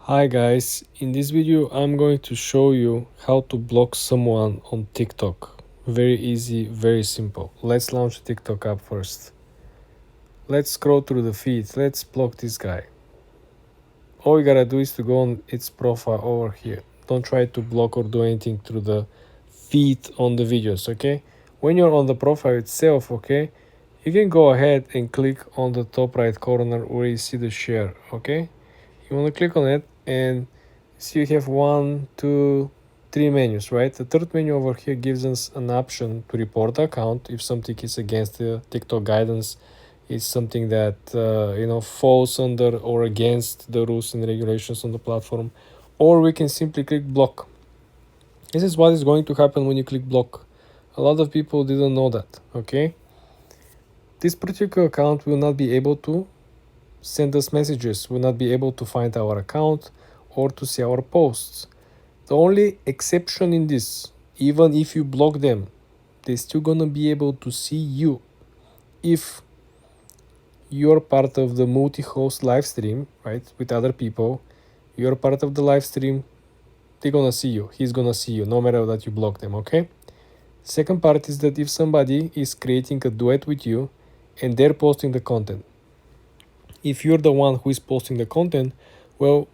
Hi guys, in this video I'm going to show you how to block someone on TikTok. Very easy, very simple. Let's launch TikTok app first. Let's scroll through the feed. Let's block this guy. All you gotta do is to go on its profile over here. Don't try to block or do anything through the feed on the videos, okay? When you're on the profile itself, okay, you can go ahead and click on the top right corner where you see the share, okay? You want to click on it and see you have 1, 2, 3 menus, right? The third menu over here gives us an option to report the account if something is against the TikTok guidance, is something that falls under or against the rules and regulations on the platform, or we can simply click block. This is what is going to happen when you click block. A lot of people didn't know that, okay? This particular account will not be able to send us messages, will not be able to find our account or to see our posts. The only exception in this, even if you block them, they're still gonna be able to see you if you're part of the multi-host live stream, right, with other people. You're part of the live stream, they're gonna see you, he's gonna see you no matter that you block them, okay? Second part is that if somebody is creating a duet with you and they're posting the content, if you're the one who is posting the content, well,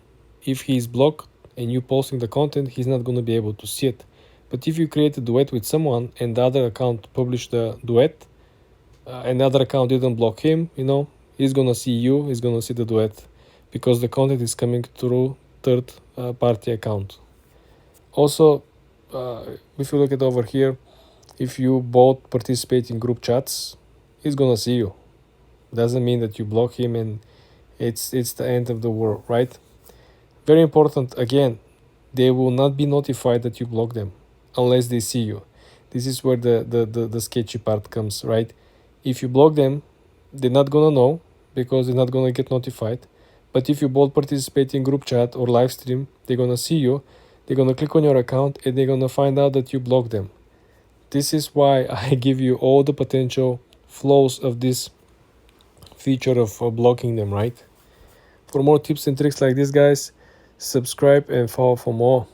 if he's blocked and you posting the content, he's not going to be able to see it. But if you create a duet with someone and the other account published the duet, another account didn't block him, he's going to see you, he's going to see the duet because the content is coming through third party account. Also, if you look at over here, if you both participate in group chats, he's going to see you. Doesn't mean that you block him and it's the end of the world, right? Very important, again, they will not be notified that you block them unless they see you. This is where the sketchy part comes, right? If you block them, they're not gonna know because they're not gonna get notified. But if you both participate in group chat or live stream, they're gonna see you, they're gonna click on your account and they're gonna find out that you blocked them. This is why I give you all the potential flaws of this feature of blocking them, right? For more tips and tricks like this, guys, subscribe and follow for more.